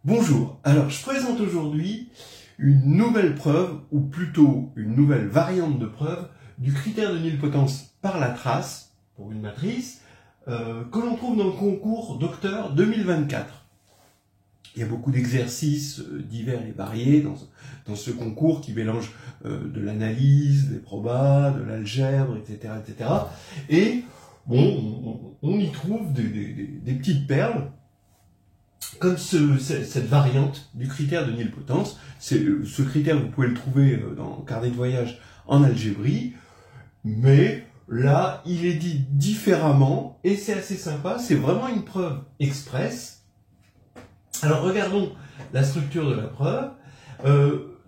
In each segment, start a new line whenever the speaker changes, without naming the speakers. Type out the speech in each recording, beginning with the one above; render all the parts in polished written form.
Bonjour, alors je présente aujourd'hui une nouvelle preuve, ou plutôt une nouvelle variante de preuve, du critère de nilpotence par la trace, pour une matrice, que l'on trouve dans le concours Docteur 2024. Il y a beaucoup d'exercices divers et variés dans ce concours qui mélange de l'analyse, des probas, de l'algèbre, etc., etc. Et bon, on y trouve des petites perles, comme cette variante du critère de nilpotence. Ce critère, vous pouvez le trouver dans le carnet de voyage en algébrie, mais là, il est dit différemment, et c'est assez sympa, c'est vraiment une preuve express. Alors regardons la structure de la preuve.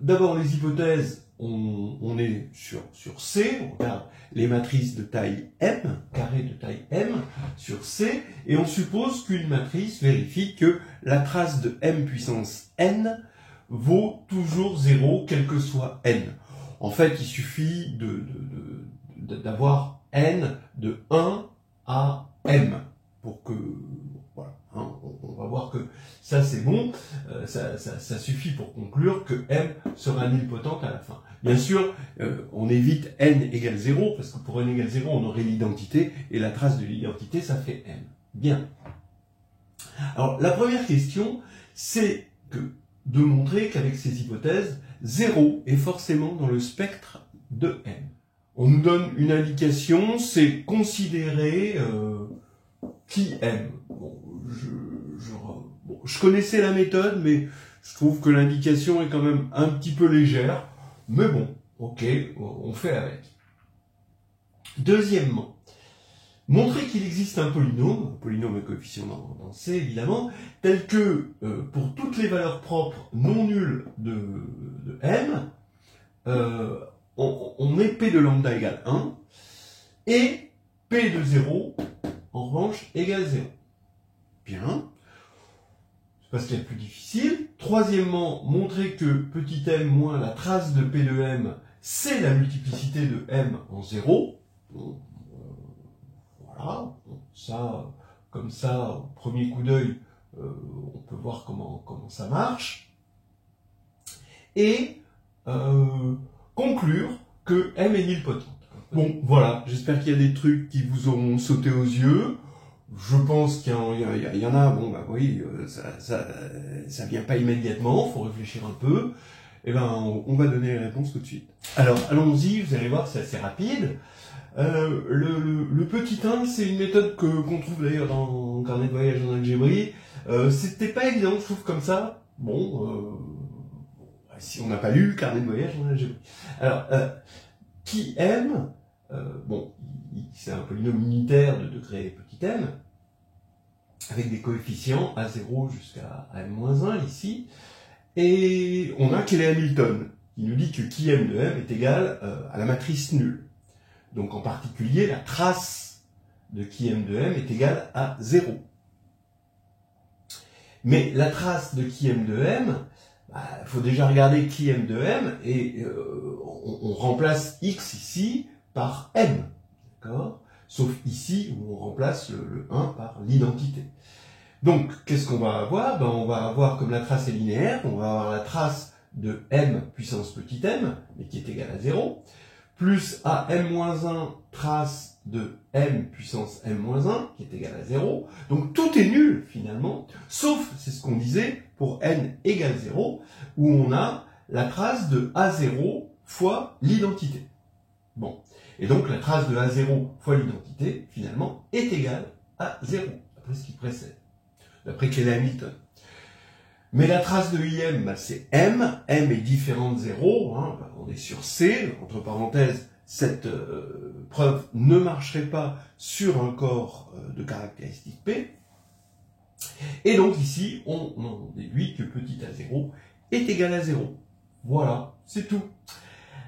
D'abord les hypothèses, on est sur C, on regarde les matrices de taille M, carré de taille M, sur C, et on suppose qu'une matrice vérifie que la trace de M puissance N vaut toujours 0, quel que soit N. En fait, il suffit d'avoir N de 1 à M, pour que, voilà, hein, on va voir que ça c'est bon, ça suffit pour conclure que M sera nilpotente à la fin. Bien sûr, on évite N égale 0, parce que pour N égale 0, on aurait l'identité, et la trace de l'identité, ça fait M. Bien. Alors, la première question, c'est de montrer qu'avec ces hypothèses, 0 est forcément dans le spectre de M. On nous donne une indication, c'est considérer qui M. Bon, je connaissais la méthode, mais je trouve que l'indication est quand même un petit peu légère. Mais bon, ok, on fait avec. Deuxièmement, montrer qu'il existe un polynôme à coefficient dans C évidemment, tel que pour toutes les valeurs propres non nulles de M, on met P de lambda égale 1, et P de 0, en revanche, égale 0. Bien. C'est pas ce qu'il y a de plus difficile. Troisièmement, montrer que petit m moins la trace de P de M, c'est la multiplicité de M en 0. Bon, voilà. Ça, comme ça, au premier coup d'œil, on peut voir comment ça marche. Et conclure que M est nilpotente. Bon, voilà, j'espère qu'il y a des trucs qui vous auront sauté aux yeux. Je pense qu'il y en a, bon bah oui, ça vient pas immédiatement, faut réfléchir un peu. Et ben, on va donner les réponses tout de suite. Alors, allons-y, vous allez voir, c'est assez rapide. Le petit 1, c'est une méthode qu'on trouve d'ailleurs dans le carnet de voyage en algébrie. C'était pas évident, je trouve, comme ça. Bon, si on n'a pas lu le carnet de voyage en algébrie. Alors, qui M, bon, c'est un polynôme unitaire de degré petit m, avec des coefficients à 0 jusqu'à m-1 ici, et on a quel est Hamilton, qui nous dit que qui M de M est égal à la matrice nulle. Donc en particulier, la trace de qui M de M est égale à 0. Mais la trace de qui M de M, il faut déjà regarder qui M de M, et on remplace X ici par M, d'accord? Sauf ici où on remplace le 1 par l'identité. Donc, qu'est-ce qu'on va avoir? Ben, on va avoir, comme la trace est linéaire, on va avoir la trace de M puissance petit m, mais qui est égale à 0, plus à m-1 trace de M puissance m-1, qui est égale à 0. Donc, tout est nul, finalement, sauf, c'est ce qu'on disait, pour n égale 0, où on a la trace de A0 fois l'identité. Bon. Et donc, la trace de A0 fois l'identité, finalement, est égale à 0, après ce qui précède, d'après quel est Hamilton. Mais la trace de IM, bah, c'est M est différent de 0, hein, bah, on est sur C, entre parenthèses, cette preuve ne marcherait pas sur un corps de caractéristique P. Et donc ici, on en déduit que petit A0 est égal à 0. Voilà, c'est tout.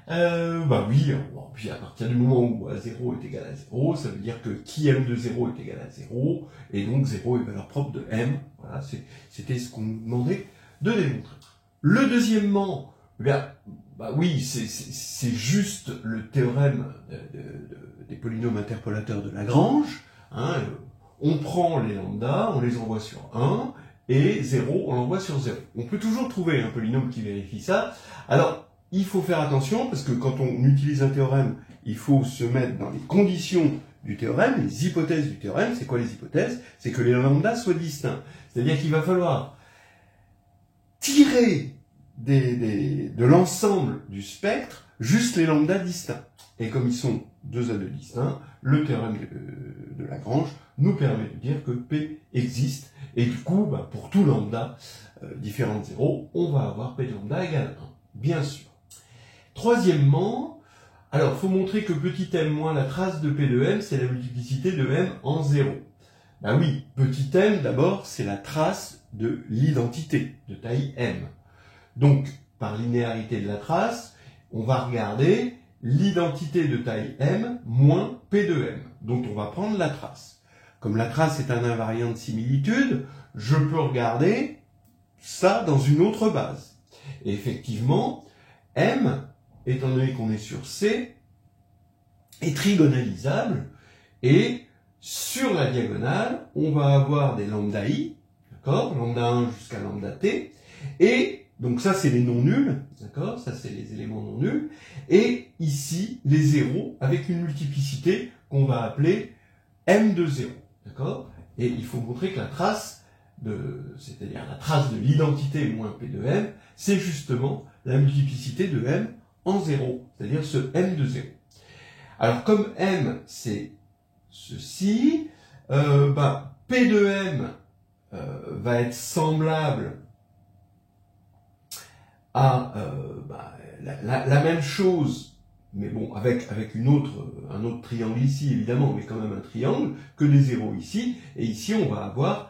Bah oui, bon, puis à partir du moment où A0 est égal à 0, ça veut dire que qui M de 0 est égal à 0, et donc 0 est valeur propre de M. Voilà, c'était ce qu'on nous demandait de démontrer. Le deuxièmement, bah oui, c'est juste le théorème des polynômes interpolateurs de Lagrange. Hein, on prend les lambdas, on les envoie sur 1, et 0, on l'envoie sur 0. On peut toujours trouver un polynôme qui vérifie ça. Alors, il faut faire attention, parce que quand on utilise un théorème, il faut se mettre dans les conditions du théorème, les hypothèses du théorème. C'est quoi les hypothèses? C'est que les lambdas soient distincts. C'est-à-dire qu'il va falloir tirer de l'ensemble du spectre juste les lambdas distincts. Et comme ils sont 2 à 2 distincts, le théorème de Lagrange nous permet de dire que P existe. Et du coup, pour tout lambda différent de 0, on va avoir P de lambda égale 1, bien sûr. Troisièmement, alors, il faut montrer que petit m moins la trace de P de m, c'est la multiplicité de m en 0. Ben oui, petit m, d'abord, c'est la trace de l'identité de taille m. Donc, par linéarité de la trace, on va regarder l'identité de taille m moins P de m. Donc, on va prendre la trace. Comme la trace est un invariant de similitude, je peux regarder ça dans une autre base. Et effectivement, m, étant donné qu'on est sur C, est trigonalisable, et sur la diagonale, on va avoir des lambda i, d'accord, lambda 1 jusqu'à lambda t, et donc ça c'est les non nuls, d'accord, ça c'est les éléments non nuls, et ici les zéros avec une multiplicité qu'on va appeler m de 0, d'accord, et il faut montrer que la trace c'est-à-dire la trace de l'identité moins p de m, c'est justement la multiplicité de m en 0, c'est-à-dire ce m de 0. Alors comme m c'est ceci, p de m va être semblable à la même chose, mais bon, avec un autre triangle ici évidemment, mais quand même un triangle, que les zéros ici, et ici on va avoir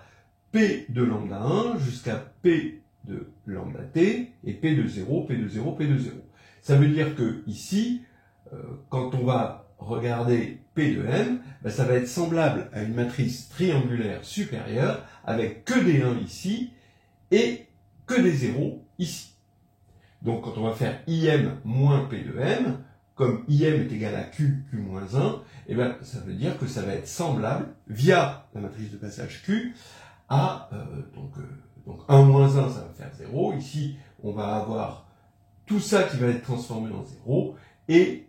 p de lambda 1 jusqu'à p de lambda t, et p de 0, p de 0, p de 0. Ça veut dire que ici, quand on va regarder P de m, ça va être semblable à une matrice triangulaire supérieure avec que des 1 ici et que des 0 ici. Donc quand on va faire im moins P de m, comme im est égal à q, q moins 1, ça veut dire que ça va être semblable, via la matrice de passage q, à, donc 1 moins 1, ça va faire 0. Ici, on va avoir tout ça qui va être transformé en 0, et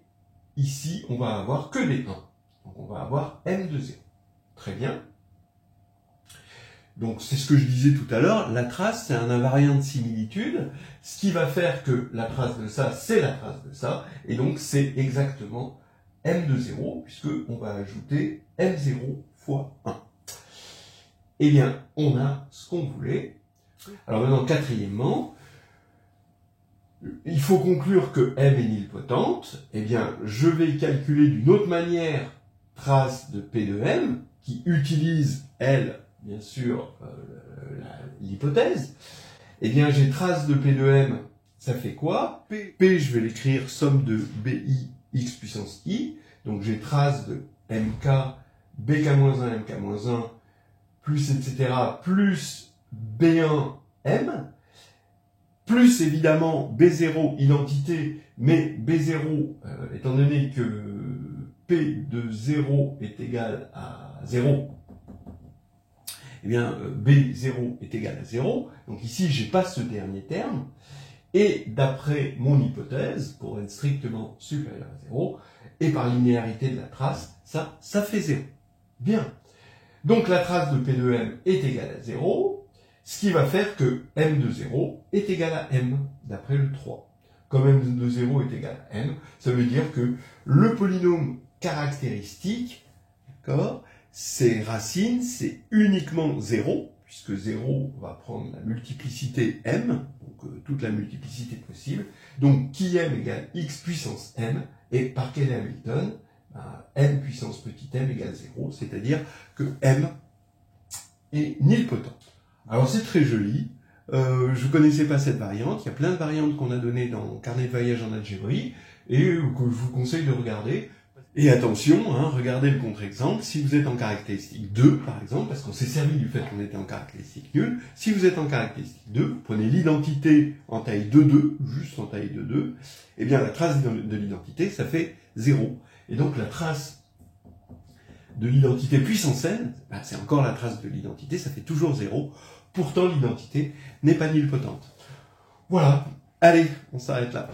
ici, on va avoir que des 1. Donc on va avoir m de 0. Très bien. Donc c'est ce que je disais tout à l'heure, la trace c'est un invariant de similitude, ce qui va faire que la trace de ça, c'est la trace de ça, et donc c'est exactement m de 0, puisqu'on va ajouter m0 fois 1. Eh bien, on a ce qu'on voulait. Alors maintenant, quatrièmement, il faut conclure que m est nilpotente. Eh bien, je vais calculer d'une autre manière trace de P de m, qui utilise, elle, bien sûr, l'hypothèse. Eh bien, j'ai trace de P de m, ça fait quoi? P, je vais l'écrire somme de BI x puissance i. Donc, j'ai trace de mk, bk-1, mk-1, plus etc., plus b1m, plus évidemment b0 identité, mais b0, étant donné que p de 0 est égal à 0, eh bien b0 est égal à 0, donc ici j'ai pas ce dernier terme, et d'après mon hypothèse, pour être strictement supérieur à 0, et par linéarité de la trace, ça fait 0. Bien. Donc la trace de P de m est égale à 0, ce qui va faire que m de 0 est égal à m, d'après le 3. Comme m de 0 est égal à m, ça veut dire que le polynôme caractéristique, d'accord, ses racines, c'est uniquement 0, puisque 0 va prendre la multiplicité m, donc toute la multiplicité possible, donc qui m égale x puissance m, et par Cayley-Hamilton, m puissance petit m égale 0, c'est-à-dire que m est nilpotent. Alors c'est très joli, je ne connaissais pas cette variante, il y a plein de variantes qu'on a données dans Carnet de voyage en algébrie, et que je vous conseille de regarder. Et attention, regardez le contre-exemple, si vous êtes en caractéristique 2, par exemple, parce qu'on s'est servi du fait qu'on était en caractéristique nulle, si vous êtes en caractéristique 2, vous prenez l'identité en taille 2,2, juste en taille 2,2, et bien la trace de l'identité, ça fait 0. Et donc la trace de l'identité puissance n, c'est encore la trace de l'identité, ça fait toujours 0. Pourtant, l'identité n'est pas nilpotente. Voilà. Allez, on s'arrête là.